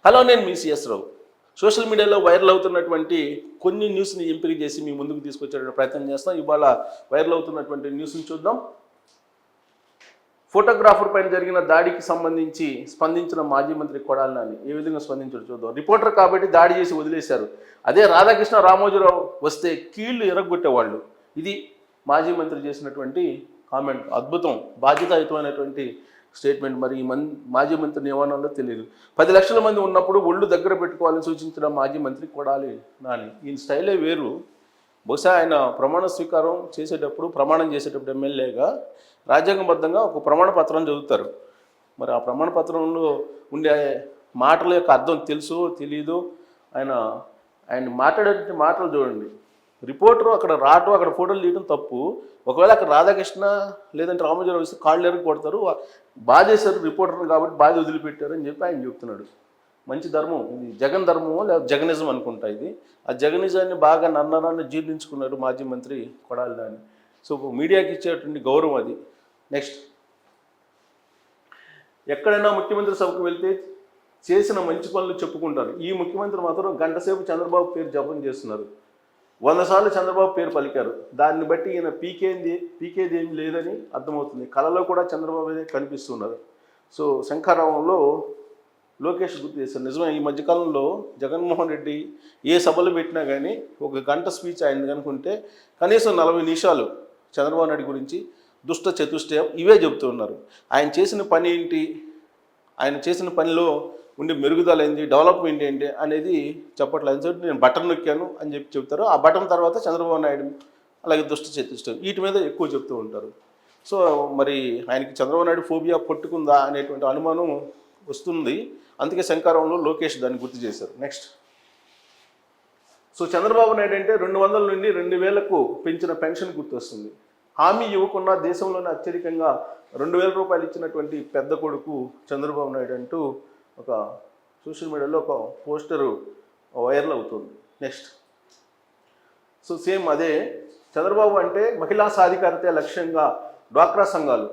Hello, నేను మీ CS రావు. Social మీడియాలో viral అవుతున్నటువంటి కొన్ని న్యూస్ని ఎంపిక చేసి మీ ముందుకు తీసుకొచ్చే ప్రయత్నం చేస్తాం. ఇవాళ వైరల్ అవుతున్నటువంటి న్యూస్ని చూద్దాం. ఫోటోగ్రాఫర్ పైన జరిగిన దాడికి సంబంధించి స్పందించిన మాజీ మంత్రి కొడాలి నాని ఏ విధంగా స్పందించారు చూద్దాం. రిపోర్టర్ కాబట్టి దాడి చేసి వదిలేశారు. అదే రాధాకృష్ణ రామోజీరావు వస్తే కీళ్లు ఎరగొట్టేవాళ్ళు. ఇది మాజీ మంత్రి చేసినటువంటి కామెంట్. అద్భుతం, బాధ్యతాయుతమైనటువంటి స్టేట్మెంట్. మరి ఈ మాజీ మంత్రిని ఏమన్నాలో తెలియదు. 10 లక్షల మంది ఉన్నప్పుడు ఒళ్ళు దగ్గర పెట్టుకోవాలని సూచించిన మాజీ మంత్రి కొడాలి నాని. ఈయన స్టైలే వేరు. బహుశా ఆయన ప్రమాణం చేసేటప్పుడు ఎమ్మెల్యేగా రాజ్యాంగబద్ధంగా ఒక ప్రమాణ పత్రం చదువుతారు. మరి ఆ ప్రమాణ పత్రంలో ఉండే మాటల యొక్క అర్థం తెలుసో తెలియదో ఆయన మాట్లాడే మాటలు చూడండి. రిపోర్టరు అక్కడ రావటం, అక్కడ ఫోటోలు తీయడం తప్పు. ఒకవేళ అక్కడ రాధాకృష్ణ లేదంటే రామోజీరావు వస్తే కాళ్ళు ఎరగ కొడతారు. బాధ చేశారు రిపోర్టర్ని కాబట్టి బాధ వదిలిపెట్టారు అని చెప్పి ఆయన చెప్తున్నాడు. మంచి ధర్మం ఇది. జగన్ ధర్మమో లేదా జగనిజం అనుకుంటా ఇది. ఆ జగనిజాన్ని బాగా నన్ననాన్ని జీర్ణించుకున్నారు మాజీ మంత్రి కొడాలి నాని. సో మీడియాకి ఇచ్చేటువంటి గౌరవం అది. నెక్స్ట్, ఎక్కడైనా ముఖ్యమంత్రి సభకు వెళ్తే చేసిన మంచి పనులు చెప్పుకుంటారు. ఈ ముఖ్యమంత్రి మాత్రం గంటసేపు చంద్రబాబు పేరు జపం చేస్తున్నారు. 100 సార్లు చంద్రబాబు పేరు పలికారు. దాన్ని బట్టి ఈయన పీకేది ఏం లేదని అర్థమవుతుంది. కళలో కూడా చంద్రబాబు కనిపిస్తున్నారు. సో శంఖారావంలో లోకేష్ గుర్తు చేశారు. నిజమే, ఈ మధ్యకాలంలో జగన్మోహన్ రెడ్డి ఏ సభలు పెట్టినా కానీ 1 గంట స్పీచ్ ఆయన కనుకుంటే కనీసం 40 నిమిషాలు చంద్రబాబు నాయుడు గురించి దుష్ట చతుష్టయం ఇవే చెబుతూ ఉన్నారు. ఆయన చేసిన పని ఏంటి, ఆయన చేసిన పనిలో ఉండే మెరుగుదల ఏంటి, డెవలప్మెంట్ ఏంటి అనేది చెప్పట్లేదు. అని నేను బటన్ నొక్కాను అని చెప్పి చెప్తారు. ఆ బటన్ తర్వాత చంద్రబాబు నాయుడు అలాగే దుష్ట చతుష్టయం వీటి మీద ఎక్కువ చెప్తూ ఉంటారు. సో మరి ఆయనకి చంద్రబాబు నాయుడు ఫోబియా పట్టుకుందా అనేటువంటి అనుమానం వస్తుంది. అందుకే శంకారంలో లోకేష్ దాన్ని గుర్తు చేశారు. నెక్స్ట్, సో చంద్రబాబు నాయుడు అంటే 200 నుండి 2000కు పెంచిన పెన్షన్ గుర్తొస్తుంది. హామీ ఇవ్వకుండా దేశంలోనే అత్యధికంగా 2000 రూపాయలు ఇచ్చినటువంటి పెద్ద కొడుకు చంద్రబాబు నాయుడు అంటూ ఒక సోషల్ మీడియాలో ఒక పోస్టరు వైరల్ అవుతుంది. నెక్స్ట్, సో సేమ్ అదే చంద్రబాబు అంటే మహిళా సాధికారత లక్ష్యంగా డ్వాక్రా సంఘాలు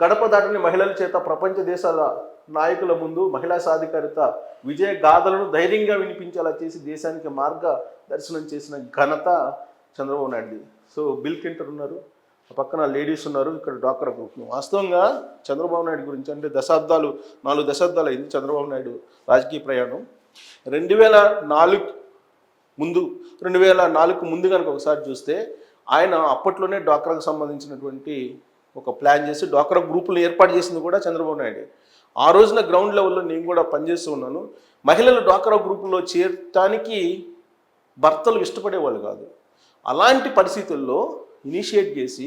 గడప దాటిని మహిళల చేత ప్రపంచ దేశాల నాయకుల ముందు మహిళా సాధికారిత విజయ గాథలను ధైర్యంగా వినిపించేలా చేసి దేశానికి మార్గదర్శనం చేసిన ఘనత Chandrababu Naidu. So bill Clinton ఉన్నారు, పక్కన లేడీస్ ఉన్నారు, ఇక్కడ డ్వాక్రా గ్రూప్. వాస్తవంగా చంద్రబాబు నాయుడు గురించి అంటే 4 దశాబ్దాలు అయింది చంద్రబాబు నాయుడు రాజకీయ ప్రయాణం. 2004 ముందు కనుక ఒకసారి చూస్తే ఆయన అప్పట్లోనే డ్వాక్రాకు సంబంధించినటువంటి ఒక ప్లాన్ చేసి డ్వాక్రా గ్రూపులు ఏర్పాటు చేసింది కూడా చంద్రబాబు నాయుడు. ఆ రోజున గ్రౌండ్ లెవెల్లో నేను కూడా పనిచేస్తూ ఉన్నాను. మహిళలు డ్వాక్రా గ్రూపులో చేరటానికి భర్తలు ఇష్టపడేవాళ్ళు కాదు. అలాంటి పరిస్థితుల్లో ఇనిషియేట్ చేసి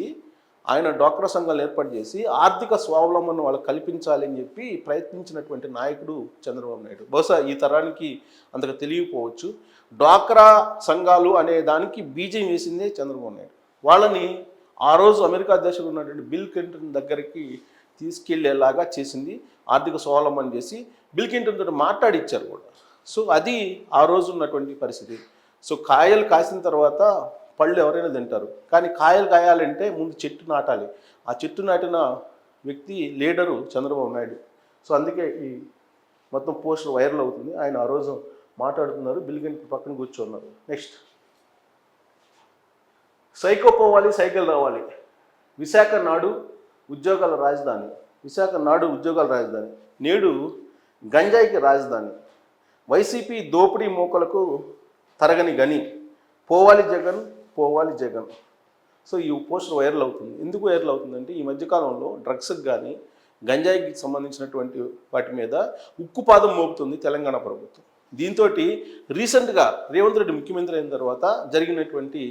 ఆయన డ్వాక్రా సంఘాలు ఏర్పాటు చేసి ఆర్థిక స్వావలంబన వాళ్ళకి కల్పించాలి అని చెప్పి ప్రయత్నించినటువంటి నాయకుడు చంద్రబాబు నాయుడు. బహుశా ఈ తరానికి అంతగా తెలియకపోవచ్చు. డ్వాక్రా సంఘాలు అనే దానికి బీజం వేసిందే చంద్రబాబు నాయుడు. వాళ్ళని ఆ రోజు అమెరికా అధ్యక్షుడు ఉన్నటువంటి బిల్ క్లింటన్ దగ్గరికి తీసుకెళ్లేలాగా చేసింది. ఆర్థిక స్వావలంబన చేసి బిల్ క్లింటన్ తోటి మాట్లాడిచ్చారు కూడా. సో అది ఆ రోజు ఉన్నటువంటి పరిస్థితి. సో కాయలు కాసిన తర్వాత పళ్ళు ఎవరైనా తింటారు, కానీ కాయలు కాయాలంటే ముందు చెట్టు నాటాలి. ఆ చెట్టు నాటిన వ్యక్తి లీడరు చంద్రబాబు నాయుడు. సో అందుకే ఈ మొత్తం పోస్టర్ వైరల్ అవుతుంది. ఆయన ఆ రోజు మాట్లాడుతున్నారు, బిల్ క్లింటన్ పక్కన కూర్చున్నారు. నెక్స్ట్, సైకో పోవాలి సైకిల్ రావాలి. విశాఖ నాడు ఉద్యోగాల రాజధాని. నేడు గంజాయికి రాజధాని. వైసీపీ దోపిడీ మోకలకు తరగని గని. పోవాలి జగన్. సో ఈ పోస్టర్ వైరల్ అవుతుంది. ఎందుకు వైరల్ అవుతుందంటే ఈ మధ్యకాలంలో డ్రగ్స్కి కానీ గంజాయికి సంబంధించినటువంటి వాటి మీద ఉక్కుపాదం మోపుతుంది తెలంగాణ ప్రభుత్వం. దీంతో రీసెంట్గా రేవంత్ రెడ్డి ముఖ్యమంత్రి అయిన తర్వాత జరిగినటువంటి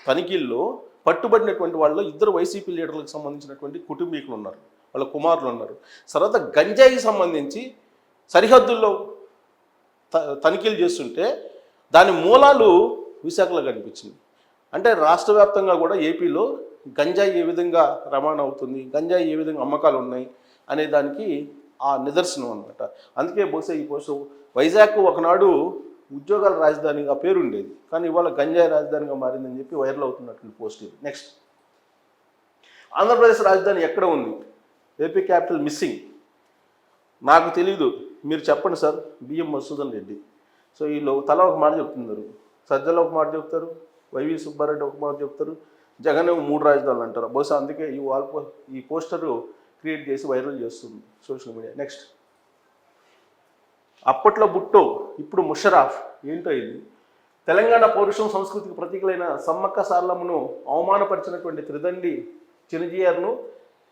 తనిఖీల్లో పట్టుబడినటువంటి వాళ్ళు 2 వైసీపీ లీడర్లకు సంబంధించినటువంటి కుటుంబీకులు ఉన్నారు, వాళ్ళ కుమారులు ఉన్నారు. తర్వాత గంజాయికి సంబంధించి సరిహద్దుల్లో తనిఖీలు చేస్తుంటే దాని మూలాలు విశాఖలో కనిపించింది. అంటే రాష్ట్ర వ్యాప్తంగా కూడా ఏపీలో గంజాయి ఏ విధంగా రవాణా అవుతుంది, గంజాయి ఏ విధంగా అమ్మకాలు ఉన్నాయి అనే దానికి ఆ నిదర్శనం అనమాట. అందుకే బహుశా ఈ పోస్టు వైజాగ్ ఒకనాడు ఉద్యోగాల రాజధానిగా పేరు ఉండేది, కానీ ఇవాళ గంజాయి రాజధానిగా మారిందని చెప్పి వైరల్ అవుతున్నటువంటి పోస్ట్ ఇది. నెక్స్ట్, ఆంధ్రప్రదేశ్ రాజధాని ఎక్కడ ఉంది? AP capital missing. నాకు తెలీదు మీరు చెప్పండి sir BM Madhusudan Reddy. So వీళ్ళు తల ఒక మాట చెప్తున్నారు, సజ్జల ఒక మాట చెప్తారు, వైవి సుబ్బారెడ్డి ఒక మాట చెప్తారు, జగన్ 3 రాజధానులు అంటారు. బహుశా అందుకే ఈ పోస్టరు క్రియేట్ చేసి వైరల్ చేస్తుంది సోషల్ మీడియా. నెక్స్ట్, అప్పట్లో బుట్టో ఇప్పుడు ముషరాఫ్. ఏంటో ఇది? తెలంగాణ పౌరుషం సంస్కృతికి ప్రతీకలైన సమ్మక్క సారలమ్మను అవమానపరిచినటువంటి త్రిదండి చినజీఆర్ను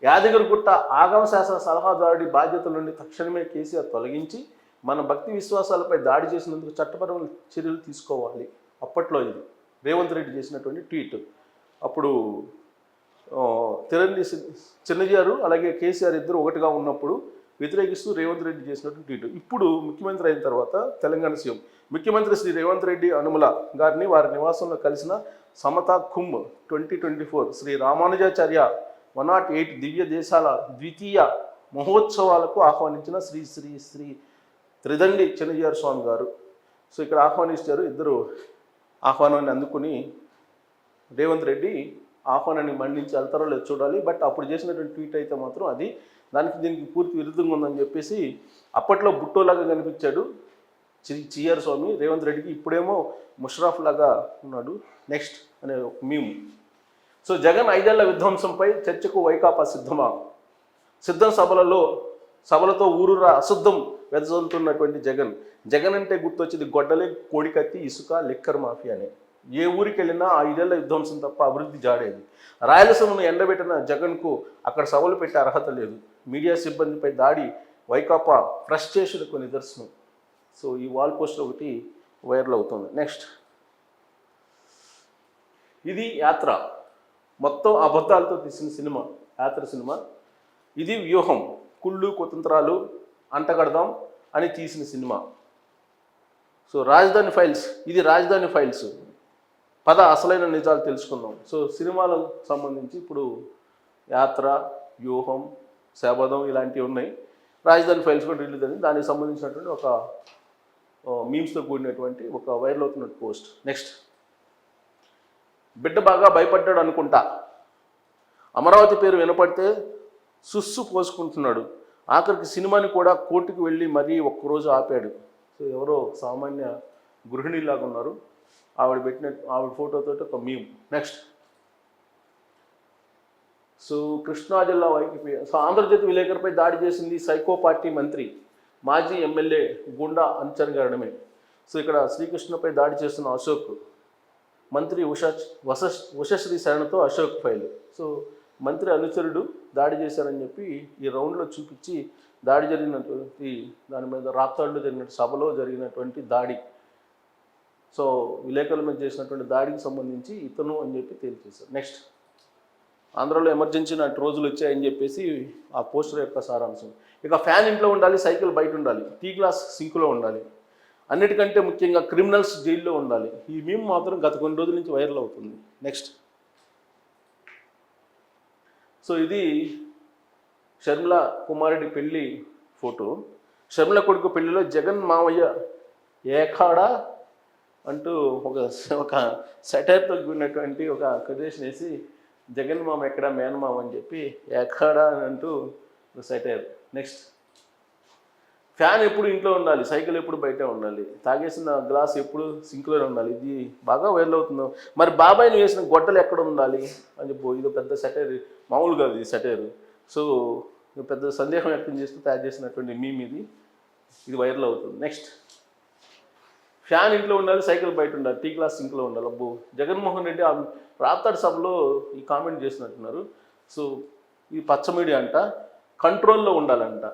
యాదగిరిగుట్ట ఆగమ శాస్త్ర సలహాదారుడి బాధ్యతల నుండి తక్షణమే కేసీఆర్ తొలగించి మన భక్తి విశ్వాసాలపై దాడి చేసినందుకు చట్టపరమైన చర్యలు తీసుకోవాలి. అప్పట్లో ఇది రేవంత్ రెడ్డి చేసినటువంటి ట్వీట్. అప్పుడు తిరండి చిన్నజీఆర్ అలాగే కేసీఆర్ ఇద్దరు ఒకటిగా ఉన్నప్పుడు వ్యతిరేకిస్తూ రేవంత్ రెడ్డి చేసినటువంటి ట్వీట్. ఇప్పుడు ముఖ్యమంత్రి అయిన తర్వాత తెలంగాణ సీఎం ముఖ్యమంత్రి శ్రీ రేవంత్ రెడ్డి అనుమల గారిని వారి నివాసంలో కలిసిన సమతా కుంభ్ 2024 శ్రీ రామానుజాచార్య 108 దివ్య దేశాల ద్వితీయ మహోత్సవాలకు ఆహ్వానించిన శ్రీ శ్రీ శ్రీ త్రిదండి చిన్నజీఆర్ స్వామి గారు. సో ఇక్కడ ఆహ్వానించారు. ఇద్దరు ఆహ్వానాన్ని అందుకుని రేవంత్ రెడ్డి ఆహ్వానాన్ని మండించి వెళ్తారో లేదు చూడాలి. బట్ అప్పుడు చేసినటువంటి ట్వీట్ అయితే మాత్రం అది దీనికి పూర్తి విరుద్ధంగా ఉందని చెప్పేసి అప్పట్లో బుట్టోలాగా కనిపించాడు చిఆర్ స్వామి రేవంత్ రెడ్డికి, ఇప్పుడేమో ముషరాఫ్ లాగా ఉన్నాడు. నెక్స్ట్ అనే ఒక మీమ్. సో జగన్ 5 ఏళ్ల విధ్వంసంపై చర్చకు వైకాపా సిద్ధమా? సిద్ధం సభలతో ఊరూరా అశుద్ధం వెదజల్లుతున్నటువంటి జగన్ అంటే గుర్తొచ్చేది గొడ్డలి, కోడికత్తి, ఇసుక, లిక్కర్ మాఫియానే. ఏ ఊరికి వెళ్ళినా 5 ఏళ్ల విధ్వంసం తప్ప అభివృద్ధి జాడేది. రాయలసీమను ఎండబెట్టిన జగన్కు అక్కడ సభలు పెట్టే అర్హత లేదు. మీడియా సిబ్బందిపై దాడి వైకాపా ఫ్రస్ట్రేషన్కు నిదర్శనం. సో ఈ వాల్ పోస్టర్ ఒకటి వైరల్ అవుతుంది. నెక్స్ట్, ఇది యాత్ర, మొత్తం అబద్ధాలతో తీసిన సినిమా, యాత్ర సినిమా. ఇది వ్యూహం, కుళ్ళు కుతంత్రాలు అంటగడదాం అని తీసిన సినిమా. సో రాజధాని ఫైల్స్, ఇది రాజధాని ఫైల్స్. పద అసలైన నిజాలు తెలుసుకుందాం. సో సినిమాలకు సంబంధించి ఇప్పుడు యాత్ర, వ్యూహం, శబదం ఇలాంటివి ఉన్నాయి. రాజధాని ఫైల్స్ కూడా రిలీజ్ అయింది. దానికి సంబంధించినటువంటి ఒక మీమ్స్తో కూడినటువంటి ఒక వైరల్ అవుతున్న పోస్ట్. నెక్స్ట్, బిడ్డ బాగా భయపడ్డాడు అనుకుంటా, అమరావతి పేరు వినపడితే సుస్సు పోసుకుంటున్నాడు. ఆఖరికి సినిమాని కూడా కోర్టుకు వెళ్ళి మరీ ఒక్కరోజు ఆపాడు. సో ఎవరో సామాన్య గృహిణిలాగా ఉన్నారు. ఆవిడ ఫోటోతో ఒక మీమ్. నెక్స్ట్, సో కృష్ణా జిల్లా వైకి ఆంధ్రజ్యోతి విలేకరుపై దాడి చేసింది సైకో పార్టీ మంత్రి, మాజీ ఎమ్మెల్యే గుండా అనుచరగడమే. సో ఇక్కడ శ్రీకృష్ణపై దాడి చేస్తున్న అశోక్, మంత్రి ఉషశ్రీ శరణతో అశోక్ ఫైల్. సో మంత్రి అనుచరుడు దాడి చేశారని చెప్పి ఈ రౌండ్లో చూపించి దాడి జరిగినటువంటి దాని మీద రాప్తాడులో జరిగిన సభలో జరిగినటువంటి దాడి. సో విలేకరుల మీద చేసినటువంటి దాడికి సంబంధించి ఇతను అని చెప్పి తేల్చేశారు. నెక్స్ట్, ఆంధ్రాలో ఎమర్జెన్సీ నాటి రోజులు వచ్చాయని చెప్పేసి ఆ పోస్టర్ యొక్క సారాంశం. ఇక ఫ్యాన్ ఇంట్లో ఉండాలి, సైకిల్ బయట ఉండాలి, టీ గ్లాస్ సింకులో ఉండాలి, అన్నిటికంటే ముఖ్యంగా క్రిమినల్స్ జైల్లో ఉండాలి. ఈ మీమ్ మాత్రం గత కొన్ని రోజుల నుంచి వైరల్ అవుతుంది. నెక్స్ట్, సో ఇది షర్మిల కుమారుడి పెళ్ళి ఫోటో. షర్మిల కొడుకు పెళ్లిలో జగన్ మావయ్య ఏకాడా అంటూ ఒక సెటైర్తో కూడినటువంటి ఒక కొటేషన్ వేసి జగన్ మామ ఎక్కడ మేనమామ అని చెప్పి ఏకాడా అని అంటూ సెటైర్. నెక్స్ట్, ఫ్యాన్ ఎప్పుడు ఇంట్లో ఉండాలి, సైకిల్ ఎప్పుడు బయట ఉండాలి, తాగేసిన గ్లాస్ ఎప్పుడు సింక్లోనే ఉండాలి. ఇది బాగా వైరల్ అవుతుంది. మరి బాబాయ్ని వేసిన గొడ్డలు ఎక్కడ ఉండాలి అని చెప్పి ఇది పెద్ద సెటైర్, మామూలుగా ఇది సెటైర్. సో పెద్ద సందేహం వ్యక్తం చేస్తూ తయారు చేసినటువంటి మీమ్ ఇది వైరల్ అవుతుంది. నెక్స్ట్, ఫ్యాన్ ఇంట్లో ఉండాలి, సైకిల్ బయట ఉండాలి, టీ గ్లాస్ సింక్లో ఉండాలి. అబ్బో, జగన్మోహన్ రెడ్డి రాప్తాడు సభలో ఈ కామెంట్ చేసినట్టున్నారు. సో ఈ పచ్చ మీడియా అంట కంట్రోల్లో ఉండాలంట.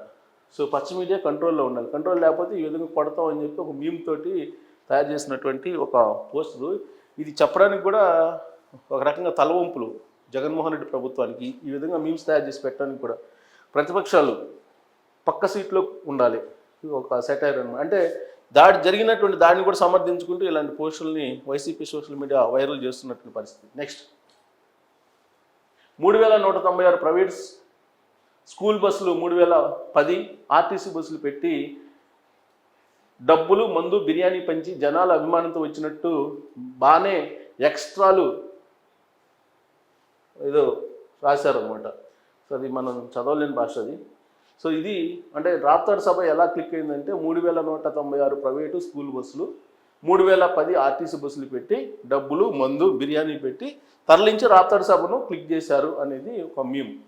సో పచ్చ మీడియా కంట్రోల్లో ఉండాలి, కంట్రోల్ లేకపోతే ఈ విధంగా కొడతాం అని చెప్పి ఒక మీమ్ తోటి తయారు చేసినటువంటి ఒక పోస్టరు. ఇది చెప్పడానికి కూడా ఒక రకంగా తలవంపులు జగన్మోహన్ రెడ్డి ప్రభుత్వానికి. ఈ విధంగా మీమ్స్ తయారు చేసి పెట్టడానికి కూడా ప్రతిపక్షాలు పక్క సీట్లో ఉండాలి. ఒక సెటైర్ అన్నమాట. అంటే జరిగినటువంటి దాడిని కూడా సమర్థించుకుంటూ ఇలాంటి పోస్టుల్ని వైసీపీ సోషల్ మీడియా వైరల్ చేస్తున్నటువంటి పరిస్థితి. నెక్స్ట్, 3196 ప్రైవేట్ స్కూల్ బస్సులు 3010 ఆర్టీసీ బస్సులు పెట్టి డబ్బులు, మందు, బిర్యానీ పంచి జనాల అభిమానంతో వచ్చినట్టు బాగానే ఎక్స్ట్రాలు ఏదో రాశారనమాట. సో అది మనం చదవలేని భాష అది. సో ఇది అంటే రాప్తాడు సభ ఎలా క్లిక్ అయిందంటే 3196 ప్రైవేటు స్కూల్ బస్సులు 3010 ఆర్టీసీ బస్సులు పెట్టి డబ్బులు మందు బిర్యానీ పెట్టి తరలించి రాప్తాడు సభను క్లిక్ చేశారు అనేది ఒక మీమ్.